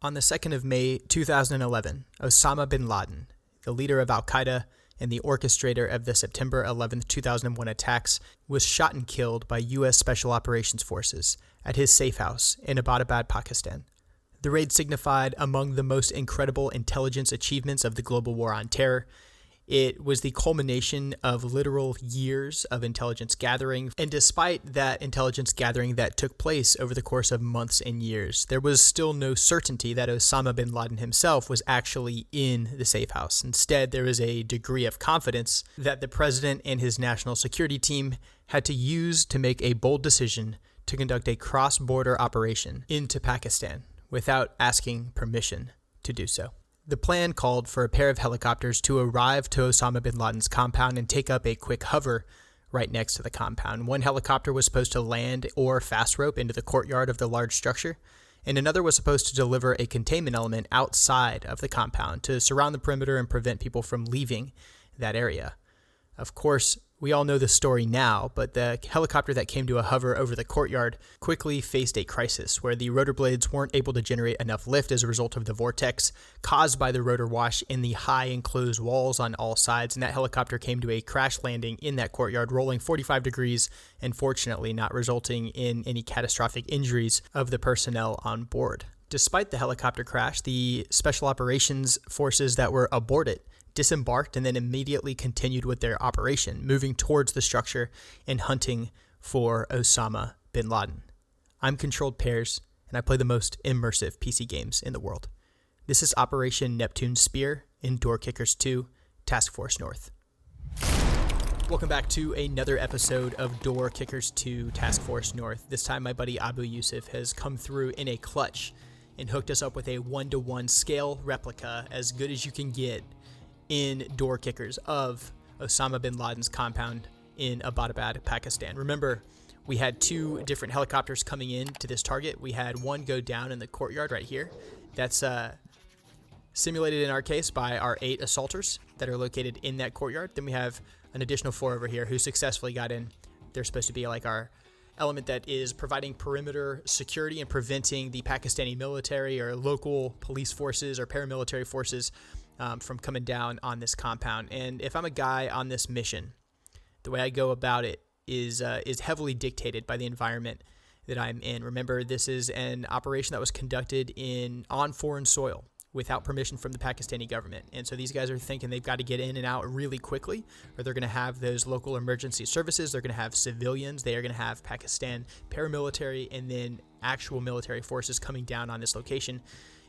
On the 2nd of May 2011, Osama bin Laden, the leader of al-Qaeda and the orchestrator of the September 11, 2001 attacks, was shot and killed by U.S. Special Operations Forces at his safe house in Abbottabad, Pakistan. The raid signified among the most incredible intelligence achievements of the global war on terror. It was the culmination of literal years of intelligence gathering, and despite that intelligence gathering that took place over the course of months and years, there was still no certainty that Osama bin Laden himself was actually in the safe house. Instead, there was a degree of confidence that the president and his national security team had to use to make a bold decision to conduct a cross-border operation into Pakistan without asking permission to do so. The plan called for a pair of helicopters to arrive to Osama bin Laden's compound and take up a quick hover right next to the compound. One helicopter was supposed to land or fast rope into the courtyard of the large structure, and another was supposed to deliver a containment element outside of the compound to surround the perimeter and prevent people from leaving that area. Of course, we all know the story now, but the helicopter that came to a hover over the courtyard quickly faced a crisis where the rotor blades weren't able to generate enough lift as a result of the vortex caused by the rotor wash in the high enclosed walls on all sides, and that helicopter came to a crash landing in that courtyard, rolling 45 degrees and fortunately not resulting in any catastrophic injuries of the personnel on board. Despite the helicopter crash, the special operations forces that were aboard it disembarked and then immediately continued with their operation, moving towards the structure and hunting for Osama bin Laden. I'm Controlled Pairs, and I play the most immersive PC games in the world. This is Operation Neptune Spear in Door Kickers 2, Task Force North. Welcome back to another episode of Door Kickers 2, Task Force North. This time my buddy Abu Yusuf has come through in a clutch and hooked us up with a 1-to-1 scale replica as good as you can get in Door Kickers of Osama bin Laden's compound in Abbottabad, Pakistan. Remember, we had two different helicopters coming in to this target. We had one go down in the courtyard right here. That's simulated in our case by our 8 assaulters that are located in that courtyard. Then we have an additional 4 over here who successfully got in. They're supposed to be like our element that is providing perimeter security and preventing the Pakistani military or local police forces or paramilitary forces from coming down on this compound. And if I'm a guy on this mission, the way I go about it is heavily dictated by the environment that I'm in. Remember, this is an operation that was conducted on foreign soil without permission from the Pakistani government. And so these guys are thinking they've got to get in and out really quickly, or they're going to have those local emergency services, they're going to have civilians, they are going to have Pakistan paramilitary, and then actual military forces coming down on this location.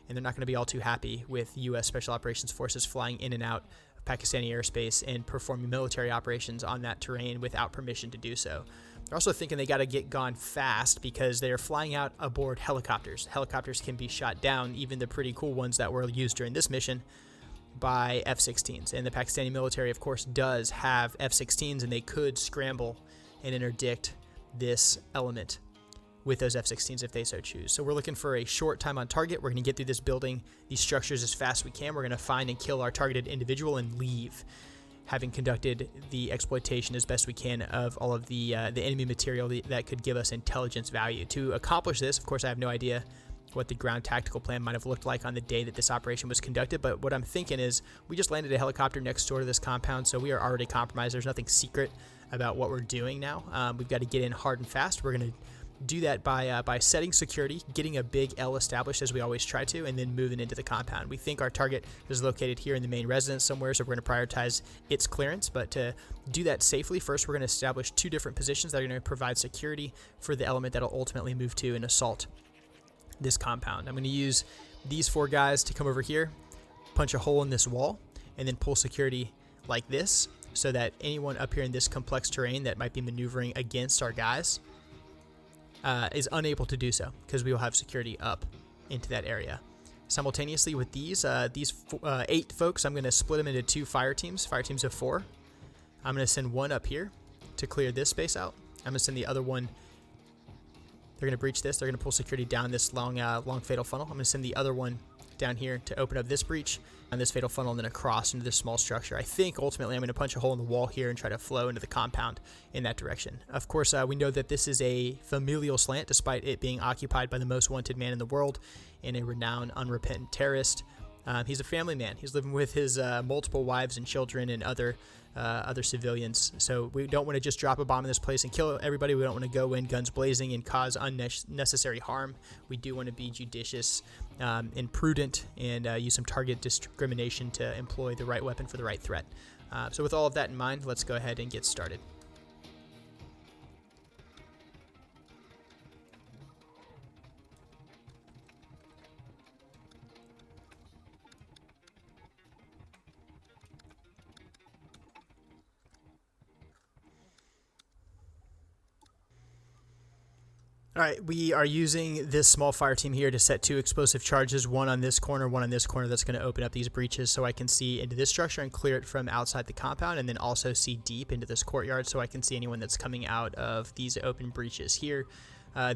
And they're not going to be all too happy with U.S. Special Operations Forces flying in and out of Pakistani airspace and performing military operations on that terrain without permission to do so. They're also thinking they got to get gone fast because they're flying out aboard helicopters. Helicopters can be shot down, even the pretty cool ones that were used during this mission, by F-16s. And the Pakistani military, of course, does have F-16s, and they could scramble and interdict this element with those F-16s if they so choose. So we're looking for a short time on target. We're going to get through this building, these structures as fast as we can. We're going to find and kill our targeted individual and leave, having conducted the exploitation as best we can of all of the enemy material that could give us intelligence value. To accomplish this, of course, I have no idea what the ground tactical plan might have looked like on the day that this operation was conducted, but what I'm thinking is we just landed a helicopter next door to this compound, so we are already compromised. There's nothing secret about what we're doing now. We've got to get in hard and fast. We're going to do that by setting security, getting a big L established as we always try to, and then moving into the compound. We think our target is located here in the main residence somewhere, so we're going to prioritize its clearance. But to do that safely, first we're going to establish 2 different positions that are going to provide security for the element that will ultimately move to and assault this compound. I'm going to use these 4 guys to come over here, punch a hole in this wall, and then pull security like this so that anyone up here in this complex terrain that might be maneuvering against our guys is unable to do so because we will have security up into that area. Simultaneously with these 8 folks, I'm going to split them into 2 fire teams of 4. I'm going to send one up here to clear this space out. I'm going to send the other one. They're going to breach this. They're going to pull security down this long fatal funnel. I'm going to send the other one down here to open up this breach on this fatal funnel and then across into this small structure. I think ultimately I'm going to punch a hole in the wall here and try to flow into the compound in that direction. Of course, we know that this is a familial slant despite it being occupied by the most wanted man in the world and a renowned unrepentant terrorist. He's a family man. He's living with his multiple wives and children and other civilians. So we don't want to just drop a bomb in this place and kill everybody. We don't want to go in guns blazing and cause unnecessary harm. We do want to be judicious and prudent and use some target discrimination to employ the right weapon for the right threat. So with all of that in mind, let's go ahead and get started. All right, we are using this small fire team here to set 2 explosive charges, one on this corner, one on this corner. That's going to open up these breaches so I can see into this structure and clear it from outside the compound, and then also see deep into this courtyard so I can see anyone that's coming out of these open breaches here.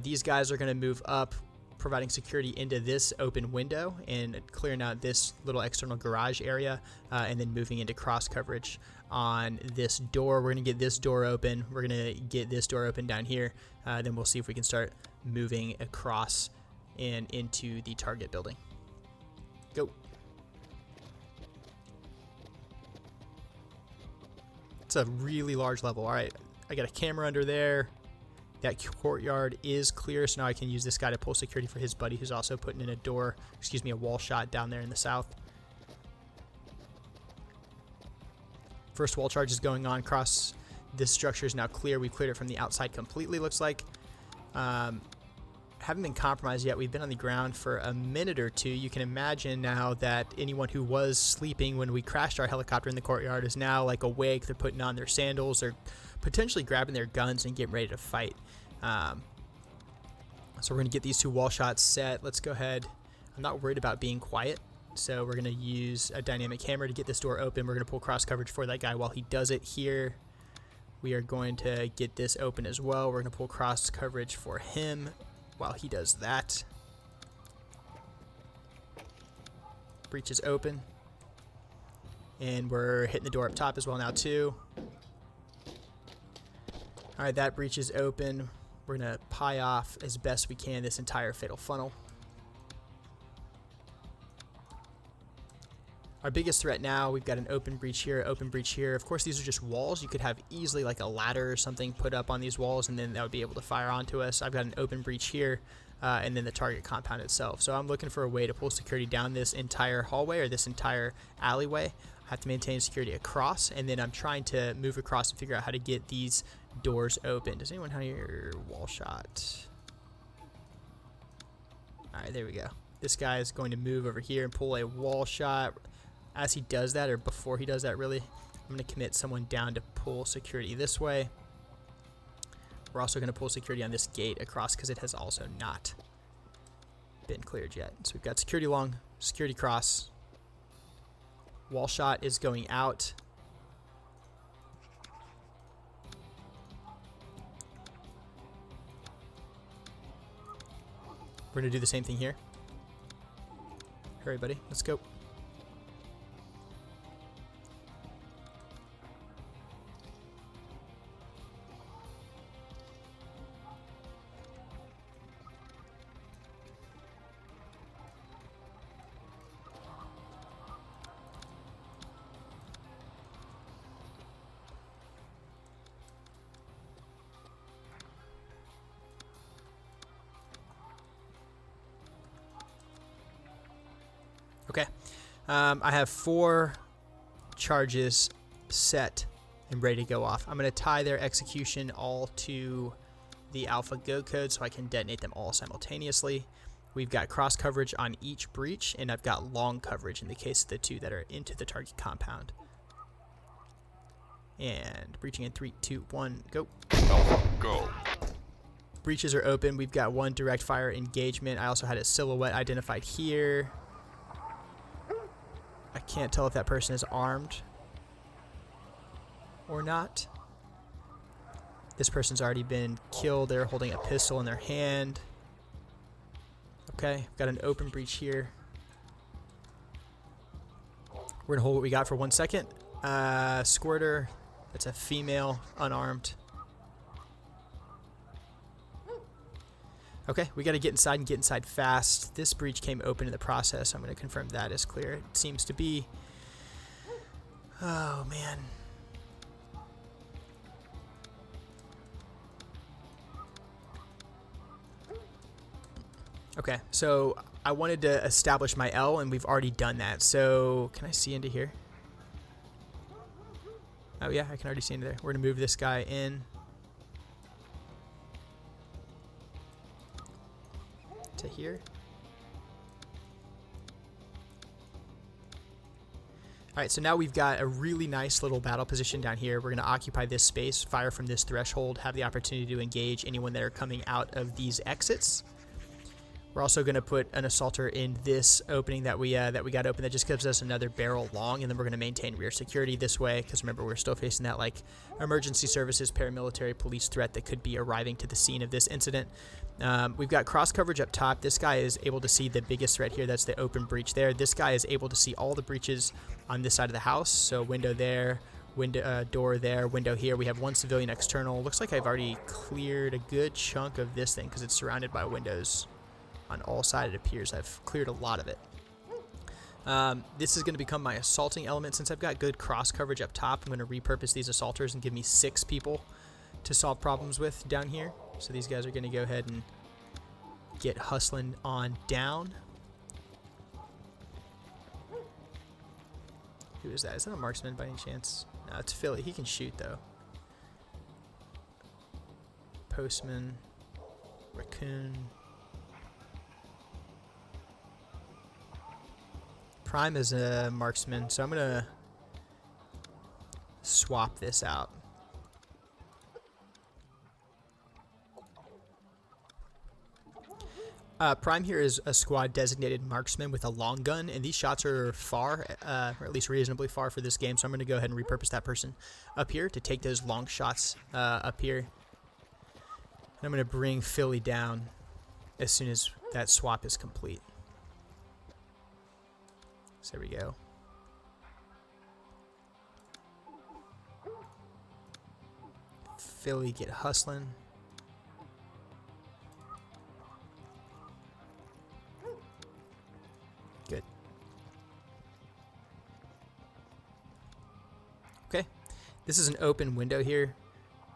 These guys are going to move up, providing security into this open window and clearing out this little external garage area, and then moving into cross coverage on this door. We're going to get this door open. We're going to get this door open down here. Then we'll see if we can start moving across and into the target building. Go. It's a really large level. All right, I got a camera under there. That courtyard is clear, so now I can use this guy to pull security for his buddy who's also putting in a wall shot down there in the south. First wall charge is going on across. This structure is now clear. We've cleared it from the outside completely, looks like. Haven't been compromised yet. We've been on the ground for a minute or two. You can imagine now that anyone who was sleeping when we crashed our helicopter in the courtyard is now like awake. They're putting on their sandals. They're potentially grabbing their guns and getting ready to fight. So we're going to get these 2 wall shots set. Let's go ahead. I'm not worried about being quiet. So we're going to use a dynamic hammer to get this door open. We're going to pull cross coverage for that guy while he does it here. We are going to get this open as well. We're going to pull cross coverage for him while he does that. Breach is open. And we're hitting the door up top as well now too. Alright, that breach is open. We're going to pie off as best we can this entire fatal funnel. Our biggest threat now, we've got an open breach here, open breach here. Of course, these are just walls. You could have easily like a ladder or something put up on these walls, and then that would be able to fire onto us. I've got an open breach here, and then the target compound itself. So I'm looking for a way to pull security down this entire hallway or this entire alleyway. I have to maintain security across, and then I'm trying to move across and figure out how to get these doors open. Does anyone have your wall shot? All right, there we go. This guy is going to move over here and pull a wall shot. As he does that, or before he does that really, I'm going to commit someone down to pull security this way. We're also going to pull security on this gate across because it has also not been cleared yet. So we've got security long, security cross. Wall shot is going out. We're going to do the same thing here. Hurry, buddy. Let's go. Okay, I have 4 charges set and ready to go off. I'm going to tie their execution all to the alpha go code so I can detonate them all simultaneously. We've got cross coverage on each breach, and I've got long coverage in the case of the 2 that are into the target compound. And breaching in 3, 2, 1, go. Alpha, go. Breaches are open. We've got 1 direct fire engagement. I also had a silhouette identified here. I can't tell if that person is armed or not. This person's already been killed. They're holding a pistol in their hand. Okay, got an open breach here. We're gonna hold what we got for 1 second. Squirter, that's a female, unarmed. Okay, we gotta get inside and get inside fast. This breach came open in the process, so I'm gonna confirm that is clear. It seems to be. Oh man. Okay, so I wanted to establish my L, and we've already done that. So can I see into here? Oh yeah, I can already see into there. We're gonna move this guy in to here. Alright, so now we've got a really nice little battle position down here. We're going to occupy this space, fire from this threshold, have the opportunity to engage anyone that are coming out of these exits. We're also going to put an assaulter in this opening that we got open that just gives us another barrel long, and then we're going to maintain rear security this way because remember we're still facing that like emergency services, paramilitary, police threat that could be arriving to the scene of this incident. We've got cross coverage up top. This guy is able to see the biggest threat here. That's the open breach there. This guy is able to see all the breaches on this side of the house. So window there, window door there, window here. We have one civilian external. Looks like I've already cleared a good chunk of this thing because it's surrounded by windows. On all sides, it appears I've cleared a lot of it. This is going to become my assaulting element. Since I've got good cross coverage up top, I'm going to repurpose these assaulters and give me 6 people to solve problems with down here. So these guys are going to go ahead and get hustling on down. Who is that? Is that a marksman by any chance? No, it's Philly. He can shoot though. Postman, Raccoon. Prime is a marksman, so I'm gonna swap this out. Prime here is a squad designated marksman with a long gun, and these shots are far, or at least reasonably far for this game, so I'm going to go ahead and repurpose that person up here to take those long shots up here. And I'm going to bring Philly down as soon as that swap is complete. So there we go. Philly, get hustling. Good. Okay, this is an open window here,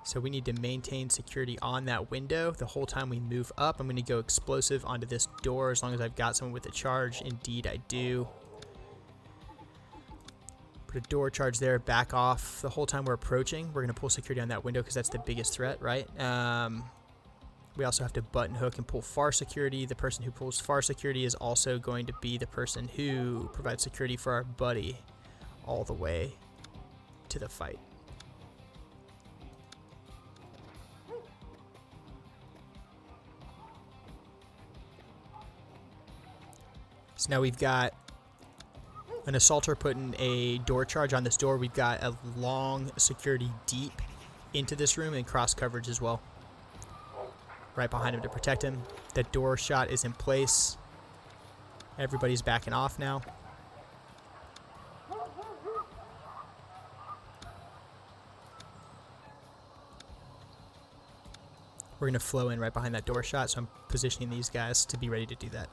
so we need to maintain security on that window the whole time we move up. I'm going to go explosive onto this door as long as I've got someone with a charge. Indeed, I do. Put a door charge there, back off. The whole time we're approaching, we're going to pull security on that window because that's the biggest threat, right? We also have to button hook and pull far security. The person who pulls far security is also going to be the person who provides security for our buddy all the way to the fight. So now we've got an assaulter putting a door charge on this door. We've got a long security deep into this room and cross coverage as well. Right behind him to protect him. The door shot is in place. Everybody's backing off now. We're going to flow in right behind that door shot, so I'm positioning these guys to be ready to do that.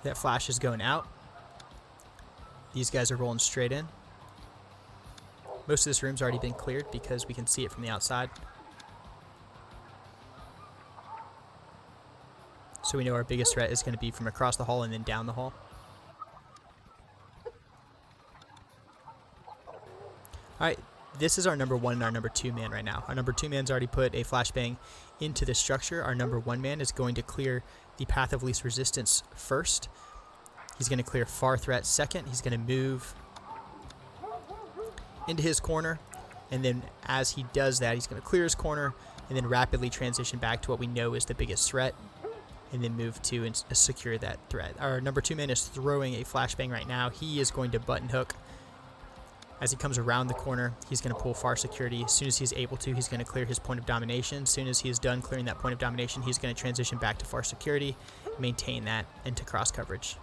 That flash is going out. These guys are rolling straight in. Most of this room's already been cleared because we can see it from the outside. So we know our biggest threat is going to be from across the hall and then down the hall. Alright, this is our number 1 and our number 2 man right now. Our number 2 man's already put a flashbang into the structure. Our number 1 man is going to clear the path of least resistance first. He's going to clear far threat second. He's going to move into his corner, and then as he does that, he's going to clear his corner and then rapidly transition back to what we know is the biggest threat, and then move to and secure that threat. Our number 2 man is throwing a flashbang right now. He is going to button hook As he comes around the corner, he's going to pull far security. As soon as he's able to, he's going to clear his point of domination. As soon as he is done clearing that point of domination, he's going to transition back to far security, maintain that into cross coverage.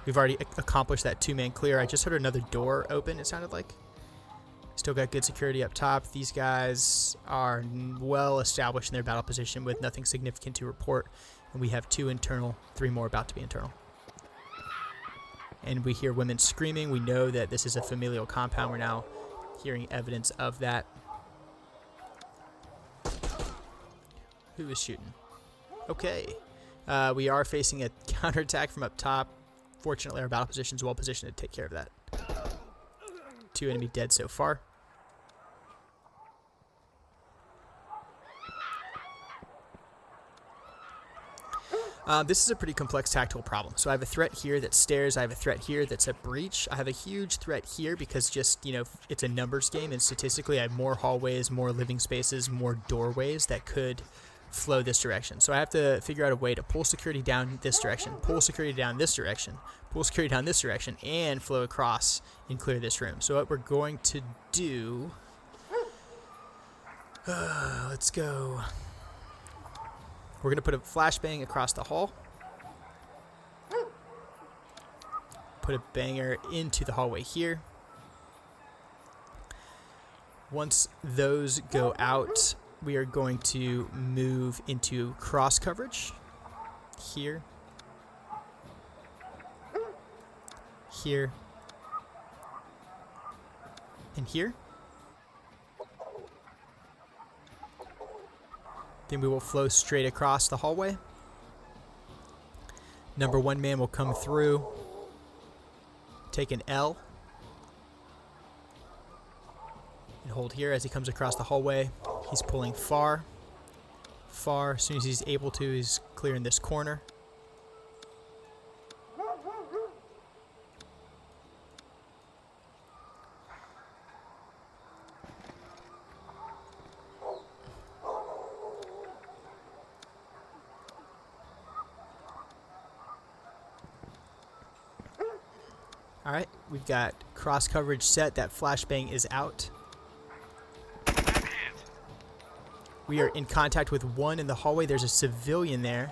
We've already accomplished that 2-man clear. I just heard another door open, it sounded like. Still got good security up top. These guys are well established in their battle position with nothing significant to report. And we have 2 internal, 3 more about to be internal. And we hear women screaming. We know that this is a familial compound. We're now hearing evidence of that. Who is shooting? Okay. We are facing a counterattack from up top. Fortunately, our battle position is well positioned to take care of that. 2 enemy dead so far. This is a pretty complex tactical problem. So I have a threat here that's stairs. I have a threat here that's a breach. I have a huge threat here because just, you know, it's a numbers game, and statistically I have more hallways, more living spaces, more doorways that could flow this direction. So I have to figure out a way to pull security down this direction, pull security down this direction, pull security down this direction, and flow across and clear this room. So what we're going to do, let's go. We're going to put a flashbang across the hall. Put a banger into the hallway here. Once those go out, we are going to move into cross coverage here, here, and here. Then we will flow straight across the hallway. Number 1 man will come through, take an L, and hold here as he comes across the hallway. He's pulling far, far. As soon as he's able to, he's clearing this corner. All right, we've got cross coverage set. That flashbang is out. We are in contact with 1 in the hallway. There's a civilian there.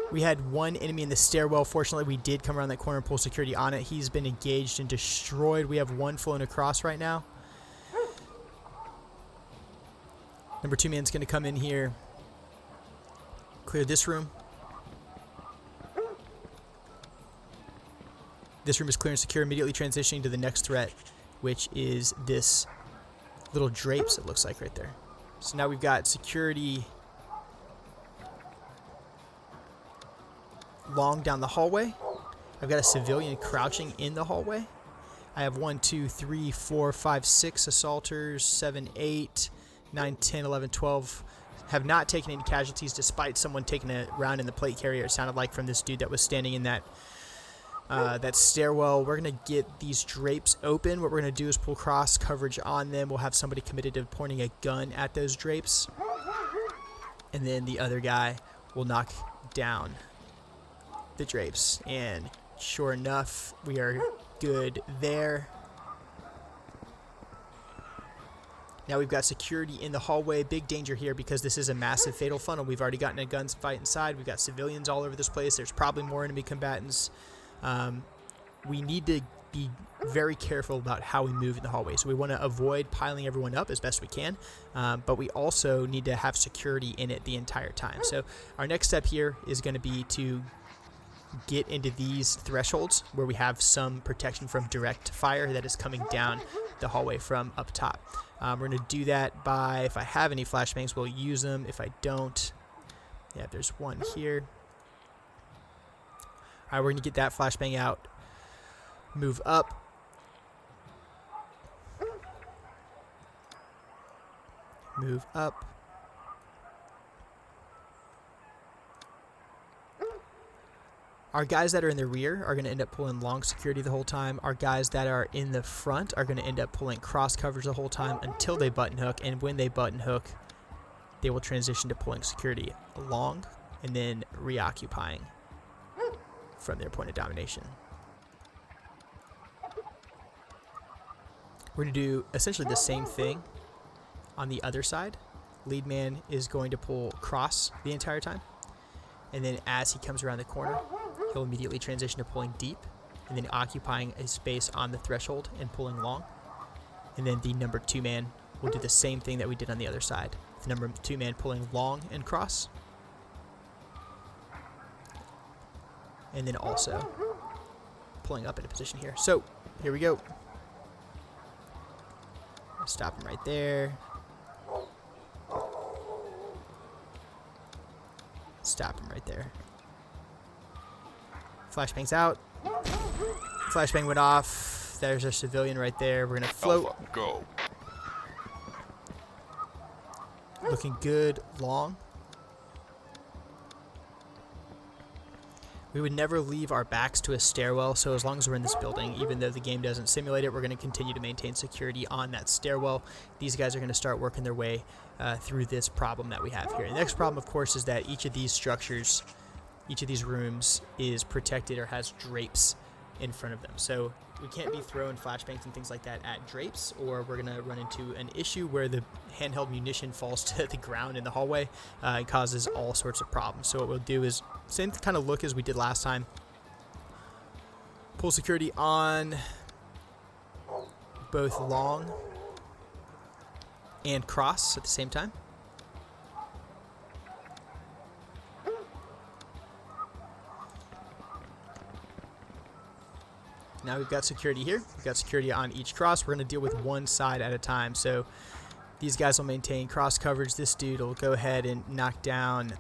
We had 1 enemy in the stairwell. Fortunately, we did come around that corner and pull security on it. He's been engaged and destroyed. We have 1 flowing across right now. Number 2 man's going to come in here, clear this room. This room is clear and secure, immediately transitioning to the next threat, which is this little drapes, it looks like right there. So now we've got security long down the hallway. I've got a civilian crouching in the hallway. I have 1, 2, 3, 4, 5, 6 assaulters, 7, 8, 9, 10, 11, 12. Have not taken any casualties despite someone taking a round in the plate carrier, it sounded like, from this dude that was standing in that stairwell. We're going to get these drapes open. What we're going to do is pull cross coverage on them. We'll have somebody committed to pointing a gun at those drapes. And then the other guy will knock down the drapes. And sure enough, we are good there. Now we've got security in the hallway. Big danger here because this is a massive fatal funnel. We've already gotten a gunfight inside. We've got civilians all over this place. There's probably more enemy combatants. We need to be very careful about how we move in the hallway. So we want to avoid piling everyone up as best we can, but we also need to have security in it the entire time. So our next step here is going to be to get into these thresholds where we have some protection from direct fire that is coming down the hallway from up top. We're going to do that by, if I have any flashbangs, we'll use them. If I don't, yeah, there's 1 here. All right, we're going to get that flashbang out, move up. Move up. Our guys that are in the rear are going to end up pulling long security the whole time. Our guys that are in the front are going to end up pulling cross coverage the whole time until they button hook. And when they button hook, they will transition to pulling security long and then reoccupying from their point of domination. We're going to do essentially the same thing on the other side. Lead man is going to pull cross the entire time, and then as he comes around the corner, he'll immediately transition to pulling deep, and then occupying a space on the threshold and pulling long. And then the number 2 man will do the same thing that we did on the other side. The number 2 man pulling long and cross, and then also pulling up into position here. So here we go. Stop him right there. Stop him right there. Flashbang's out. Flashbang went off. There's our civilian right there. We're gonna float. Alpha, go. Looking good, long. We would never leave our backs to a stairwell, so as long as we're in this building, even though the game doesn't simulate it, we're going to continue to maintain security on that stairwell. These guys are going to start working their way through this problem that we have here. The next problem, of course, is that each of these structures, each of these rooms is protected or has drapes in front of them. So we can't be throwing flashbangs and things like that at drapes, or we're going to run into an issue where the handheld munition falls to the ground in the hallway and causes all sorts of problems. So what we'll do is same kind of look as we did last time. Pull security on both long and cross at the same time. Now we've got security here. We've got security on each cross. We're going to deal with one side at a time. So these guys will maintain cross coverage. This dude will go ahead and knock down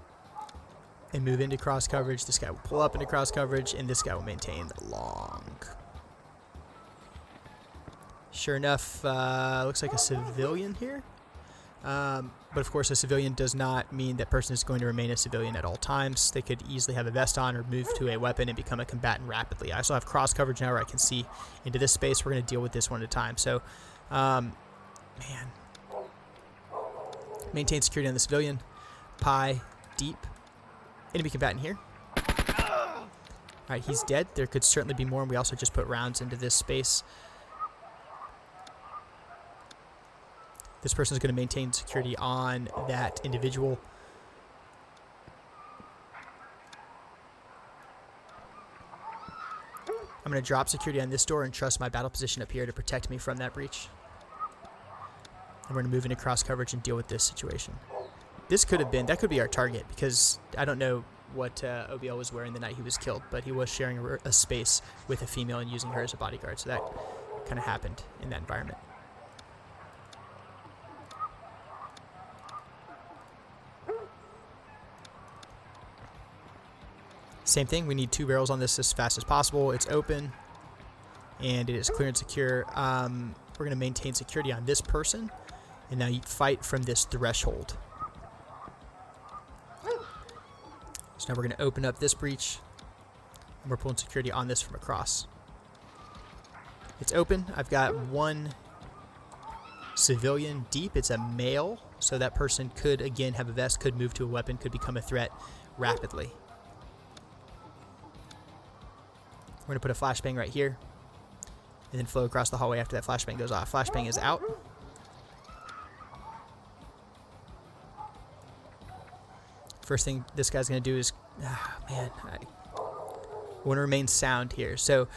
and move into cross coverage. This guy will pull up into cross coverage, and this guy will maintain long. Sure enough, looks like a civilian here. But of course, a civilian does not mean that person is going to remain a civilian at all times. They could easily have a vest on or move to a weapon and become a combatant rapidly. I also have cross coverage now where I can see into this space. We're going to deal with this one at a time. So, man. Maintain security on the civilian. Pi, deep. Enemy combatant here. Alright, he's dead. There could certainly be more, and we also just put rounds into this space. This person is going to maintain security on that individual. I'm going to drop security on this door and trust my battle position up here to protect me from that breach. And we're going to move into cross coverage and deal with this situation. This could have been, that could be our target, because I don't know what OBL was wearing the night he was killed, but he was sharing a space with a female and using her as a bodyguard, so that kind of happened in that environment. Same thing, we need 2 barrels on this as fast as possible. It's open, and it is clear and secure. We're going to maintain security on this person, and now you fight from this threshold. So now we're going to open up this breach, and we're pulling security on this from across. It's open. I've got 1 civilian deep. It's a male, so that person could, again, have a vest, could move to a weapon, could become a threat rapidly. We're going to put a flashbang right here, and then flow across the hallway after that flashbang goes off. Flashbang is out. First thing this guy's going to do is, I want to remain sound here. So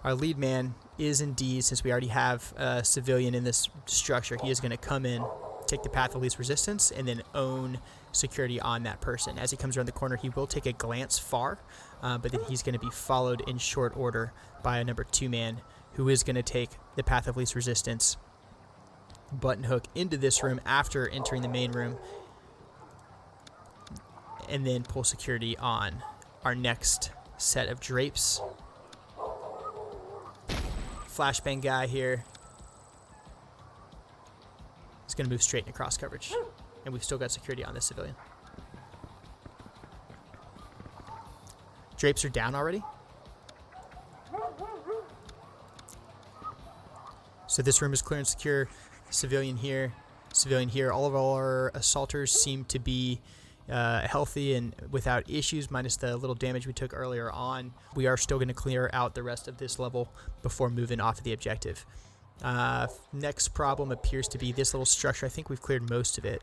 our lead man is indeed, since we already have a civilian in this structure, he is going to come in, take the path of least resistance, and then own security on that person. As he comes around the corner, he will take a glance far, but then he's going to be followed in short order by a number 2 man who is going to take the path of least resistance, button hook into this room after entering the main room, and then pull security on our next set of drapes. Flashbang guy here is going to move straight into cross coverage, and we've still got security on this civilian. Drapes are down already. So this room is clear and secure. Civilian here, civilian here. All of our assaulters seem to be healthy and without issues, minus the little damage we took earlier on. We are still going to clear out the rest of this level before moving off of the objective. Next problem appears to be this little structure. I think we've cleared most of it.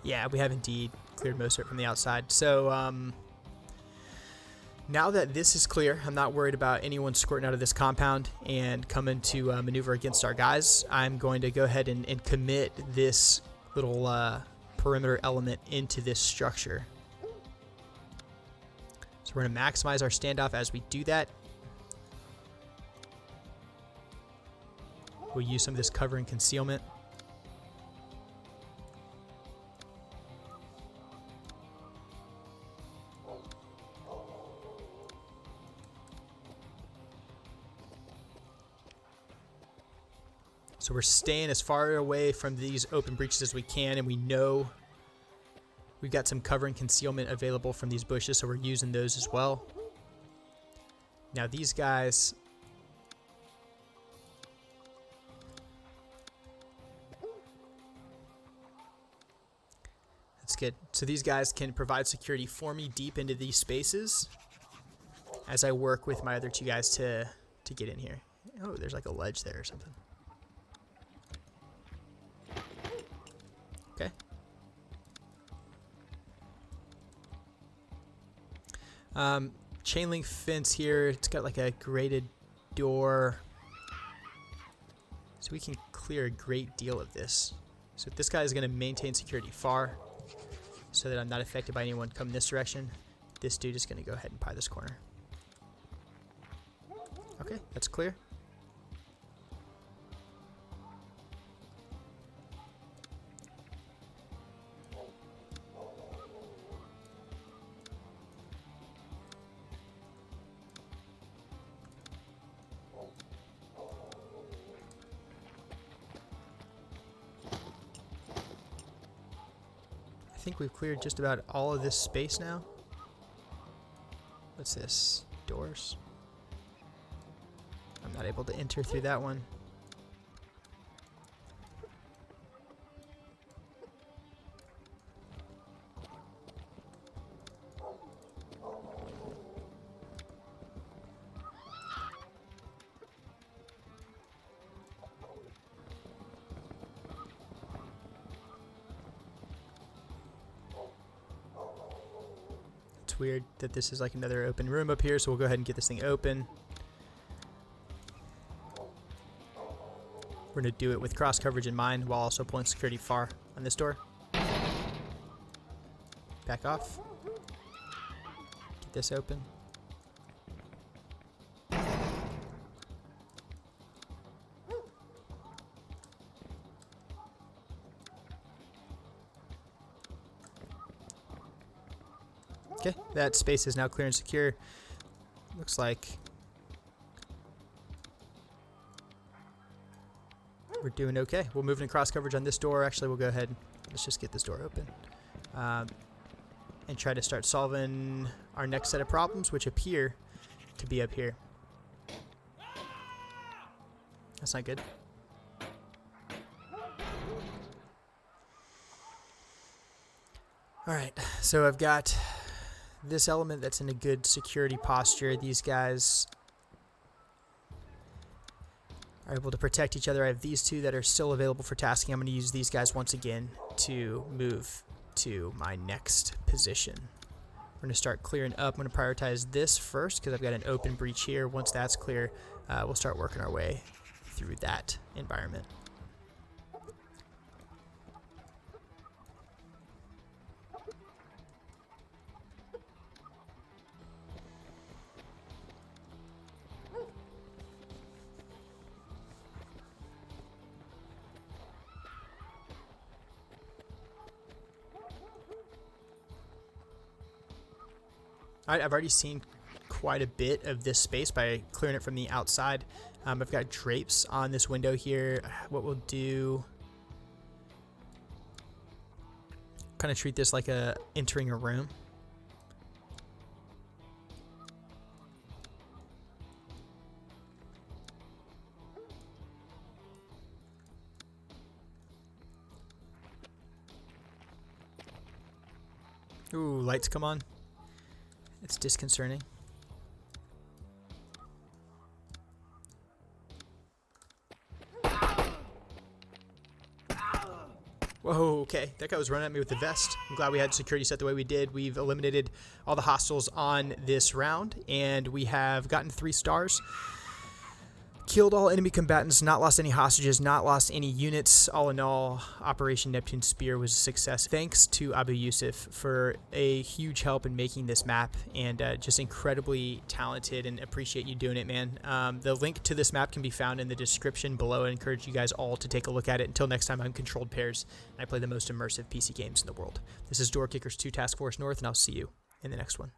Yeah, we have indeed cleared most of it from the outside. So now that this is clear, I'm not worried about anyone squirting out of this compound and coming to maneuver against our guys. I'm going to go ahead and commit this little perimeter element into this structure. So we're going to maximize our standoff as we do that. We'll use some of this cover and concealment. So we're staying as far away from these open breaches as we can, and we know we've got some cover and concealment available from these bushes, so we're using those as well. Now these guys, that's good. So these guys can provide security for me deep into these spaces as I work with my other two guys to get in here. Oh, there's like a ledge there or something. Okay. Chain link fence here. It's got like a grated door, so we can clear a great deal of this. So this guy is going to maintain security far so that I'm not affected by anyone coming this direction. This dude is going to go ahead and pie this corner. Okay, that's clear. I think we've cleared just about all of this space now. What's this? Doors? I'm not able to enter through that one. Weird that this is like another open room up here, so we'll go ahead and get this thing open. We're going to do it with cross coverage in mind while also pulling security far on this door. Back off. Get this open. Okay, that space is now clear and secure. Looks like we're doing okay. We'll move into cross coverage on this door. Actually, we'll go ahead and let's just get this door open and try to start solving our next set of problems, which appear to be up here. That's not good. All right, so I've got this element that's in a good security posture. These guys are able to protect each other. I have these two that are still available for tasking. I'm going to use these guys once again to move to my next position. We're going to start clearing up. I'm going to prioritize this first because I've got an open breach here. Once that's clear, we'll start working our way through that environment. I've already seen quite a bit of this space by clearing it from the outside. I've got drapes on this window here. What we'll do, kind of treat this like entering a room. Ooh, lights come on. It's disconcerting. Whoa, okay. That guy was running at me with the vest. I'm glad we had security set the way we did. We've eliminated all the hostiles on this round, and we have gotten 3 stars. Killed all enemy combatants, not lost any hostages, not lost any units. All in all, Operation Neptune Spear was a success. Thanks to Abu Yusuf for a huge help in making this map, and just incredibly talented, and appreciate you doing it, man. The link to this map can be found in the description below. I encourage you guys all to take a look at it. Until next time, I'm Controlled Pairs, and I play the most immersive PC games in the world. This is Door Kickers 2 Task Force North, and I'll see you in the next one.